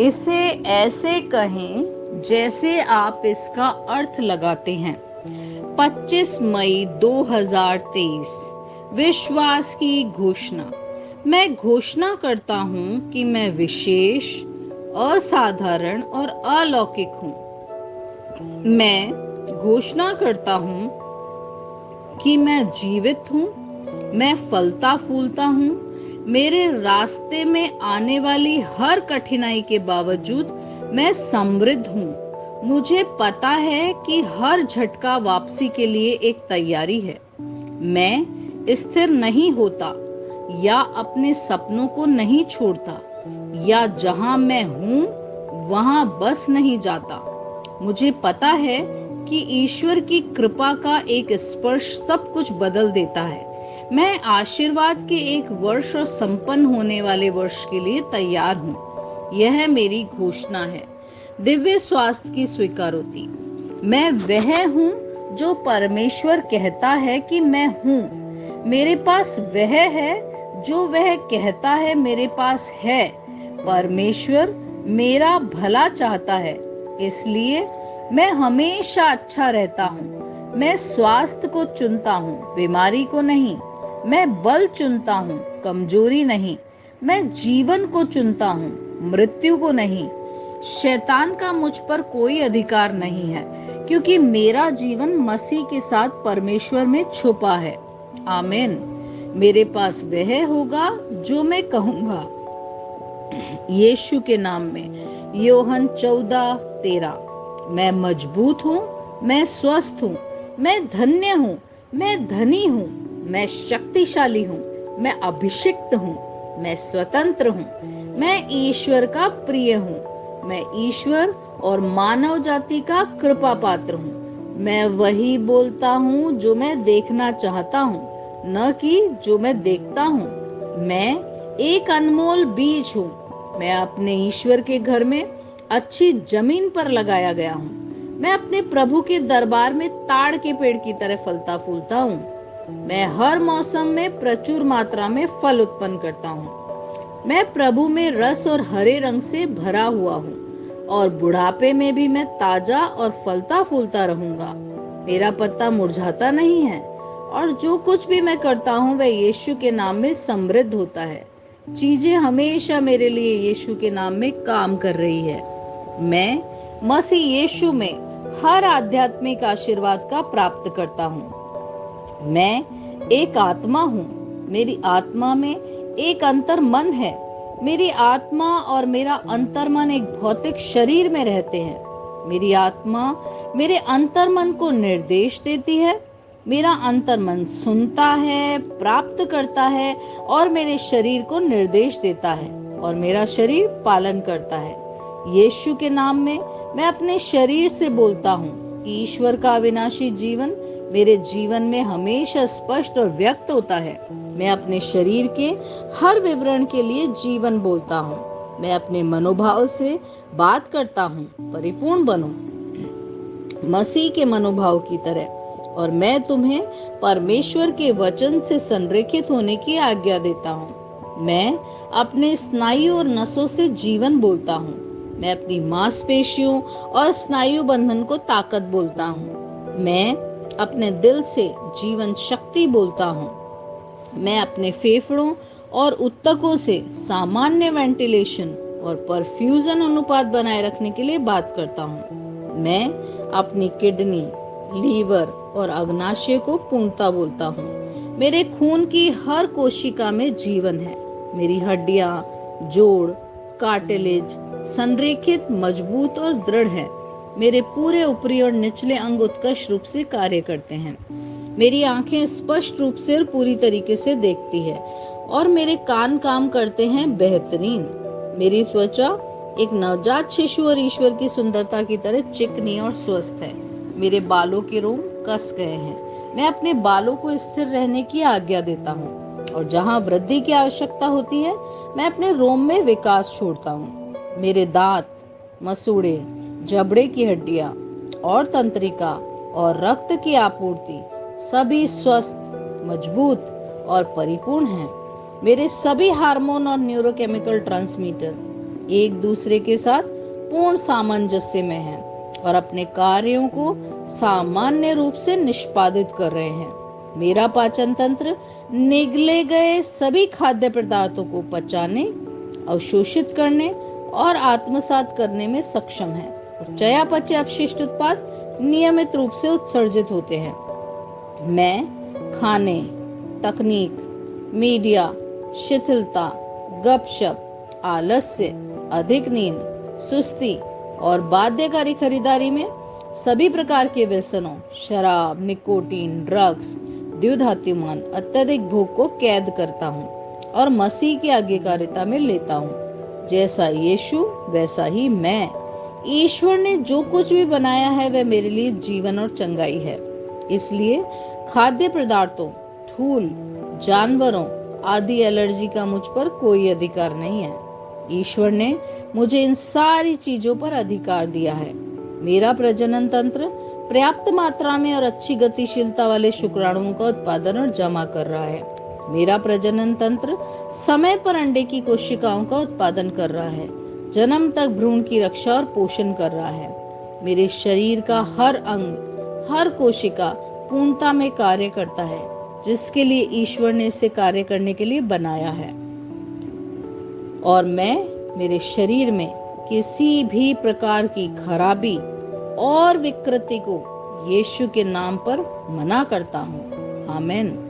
इसे ऐसे कहें जैसे आप इसका अर्थ लगाते हैं। 25 मई 2023 विश्वास की घोषणा। मैं घोषणा करता हूँ कि मैं विशेष, असाधारण और अलौकिक हूँ। मैं घोषणा करता हूँ कि मैं जीवित हूँ, मैं फलता फूलता हूँ। मेरे रास्ते में आने वाली हर कठिनाई के बावजूद मैं समृद्ध हूँ। मुझे पता है कि हर झटका वापसी के लिए एक तैयारी है। मैं स्थिर नहीं होता या अपने सपनों को नहीं छोड़ता या जहां मैं हूं वहां बस नहीं जाता। मुझे पता है कि ईश्वर की कृपा का एक स्पर्श सब कुछ बदल देता है। मैं आशीर्वाद के एक वर्ष और संपन्न होने वाले वर्ष के लिए तैयार हूँ। यह मेरी घोषणा है। दिव्य स्वास्थ्य की स्वीकारोति। मैं वह हूँ जो परमेश्वर कहता है कि मैं हूँ। मेरे पास वह है जो वह कहता है मेरे पास है। परमेश्वर मेरा भला चाहता है, इसलिए मैं हमेशा अच्छा रहता हूँ। मैं स्वास्थ्य को चुनता हूँ, बीमारी को नहीं। मैं बल चुनता हूँ, कमजोरी नहीं। मैं जीवन को चुनता हूँ, मृत्यु को नहीं। शैतान का मुझ पर कोई अधिकार नहीं है, क्योंकि मेरा जीवन मसीह के साथ परमेश्वर में छुपा है। आमीन। मेरे पास वह होगा जो मैं कहूंगा। यीशु के नाम में। योहन 14:13। मैं मजबूत हूँ, मैं स्वस्थ हूँ, मैं धन्य हूँ, मैं धनी हूँ, मैं शक्तिशाली हूँ, मैं अभिषिक्त हूँ, मैं स्वतंत्र हूँ, मैं ईश्वर का प्रिय हूँ, मैं ईश्वर और मानव जाति का कृपा पात्र हूँ। मैं वही बोलता हूँ जो मैं देखना चाहता हूँ, न कि जो मैं देखता हूँ। मैं एक अनमोल बीज हूँ। मैं अपने ईश्वर के घर में अच्छी जमीन पर लगाया गया हूँ। मैं अपने प्रभु के दरबार में ताड़ के पेड़ की तरह फलता फूलता हूँ। मैं हर मौसम में प्रचुर मात्रा में फल उत्पन्न करता हूँ। मैं प्रभु में रस और हरे रंग से भरा हुआ हूँ और बुढ़ापे में भी मैं ताजा और फलता फूलता रहूंगा। मेरा पत्ता मुरझाता नहीं है और जो कुछ भी मैं करता हूँ वह यीशु के नाम में समृद्ध होता है। चीजें हमेशा मेरे लिए यीशु के नाम में काम कर रही है। मैं मसीह यीशु में हर आध्यात्मिक आशीर्वाद का प्राप्त करता हूँ। मैं एक आत्मा हूँ। मेरी आत्मा में एक अंतर मन है। मेरी आत्मा और मेरा अंतर मन एक भौतिक शरीर में रहते हैं। मेरी आत्मा मेरे अंतर मन को निर्देश देती है। मेरा अंतर मन सुनता है, प्राप्त करता है और मेरे शरीर को निर्देश देता है और मेरा शरीर पालन करता है। यीशु के नाम में मैं अपने शरीर से बोलता हूँ कि ईश्वर का अविनाशी जीवन मेरे जीवन में हमेशा स्पष्ट और व्यक्त होता है। मैं अपने शरीर के हर विवरण के लिए जीवन बोलता हूँ। मैं अपने मनोभाव से बात करता हूँ, परिपूर्ण बनो मसीह के मनोभाव की तरह। और मैं तुम्हें परमेश्वर के वचन से संरेखित होने की आज्ञा देता हूँ। मैं अपने स्नायु और नसों से जीवन बोलता हूँ। मैं अपनी मांसपेशियों और स्नायु बंधन को ताकत बोलता हूँ। मैं अपने दिल से जीवन शक्ति बोलता हूँ। मैं अपने फेफड़ों और ऊतकों से सामान्य वेंटिलेशन और परफ्यूजन अनुपात बनाए रखने के लिए बात करता हूँ। मैं अपनी किडनी, लीवर और अग्नाशय को पूर्णता बोलता हूँ। मेरे खून की हर कोशिका में जीवन है। मेरी हड्डियां, जोड़, कार्टिलेज संरेखित, मजबूत और दृढ़ है। मेरे पूरे ऊपरी और निचले अंग उत्कृष्ट रूप से कार्य करते हैं। मेरी आंखें स्पष्ट रूप से और पूरी तरीके से देखती है और मेरे कान काम करते हैं बेहतरीन। मेरी त्वचा एक नवजात शिशु और ईश्वर की सुंदरता की तरह चिकनी और स्वस्थ है। मेरे बालों के रोम कस गए हैं। मैं अपने बालों को स्थिर रहने की आज्ञा देता हूँ और जहाँ वृद्धि की आवश्यकता होती है मैं अपने रोम में विकास छोड़ता हूँ। मेरे दांत, मसूड़े, जबड़े की हड्डियां और तंत्रिका और रक्त की आपूर्ति सभी स्वस्थ, मजबूत और परिपूर्ण हैं। मेरे सभी हार्मोन और न्यूरोकेमिकल ट्रांसमीटर एक दूसरे के साथ पूर्ण सामंजस्य में हैं और अपने कार्यों को सामान्य रूप से निष्पादित कर रहे हैं। मेरा पाचन तंत्र निगले गए सभी खाद्य पदार्थों को पचाने, अवशोषित करने और आत्मसात करने में सक्षम है और चयापचय अपशिष्ट उत्पाद नियमित रूप से उत्सर्जित होते हैं। मैं खाने, तकनीक, मीडिया, शिथिलता, गपशप, आलस्य, अधिक नींद, सुस्ती और बाध्यकारी खरीदारी में सभी प्रकार के व्यसनों, शराब, निकोटीन, ड्रग्स, द्युधात्युमान, अत्यधिक भूख को कैद करता हूँ और मसीह की आज्ञाकारिता में लेता हूँ। जैसा यीशु वैसा ही मैं। ईश्वर ने जो कुछ भी बनाया है वह मेरे लिए जीवन और चंगाई है। इसलिए खाद्य पदार्थों, धूल, जानवरों आदि एलर्जी का मुझ पर कोई अधिकार नहीं है। ईश्वर ने मुझे इन सारी चीजों पर अधिकार दिया है। मेरा प्रजनन तंत्र पर्याप्त मात्रा में और अच्छी गतिशीलता वाले शुक्राणुओं का उत्पादन और जमा कर रहा है। मेरा प्रजनन तंत्र समय पर अंडे की कोशिकाओं का उत्पादन कर रहा है, जन्म तक भ्रूण की रक्षा और पोषण कर रहा है। मेरे शरीर का हर अंग, हर कोशिका पूर्णता में कार्य करता है, जिसके लिए ईश्वर ने इसे कार्य करने के लिए बनाया है। और मैं मेरे शरीर में किसी भी प्रकार की खराबी और विकृति को यीशु के नाम पर मना करता हूँ। आमीन।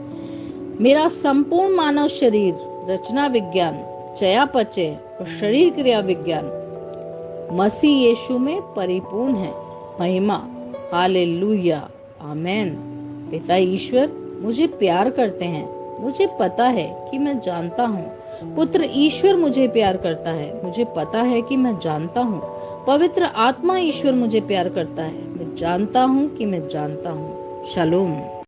मेरा संपूर्ण मानव शरीर, रचना विज्ञान, चयापचय और शरीर क्रिया विज्ञान मसीह यीशु में परिपूर्ण है। महिमा, हालेलुया, आमीन। पिता ईश्वर मुझे प्यार करते हैं। मुझे पता है कि मैं जानता हूँ। पुत्र ईश्वर मुझे प्यार करता है। मुझे पता है कि मैं जानता हूँ। पवित्र आत्मा ईश्वर मुझे प्यार करता है। मैं जानता हूँ कि मैं जानता हूँ। शालोम।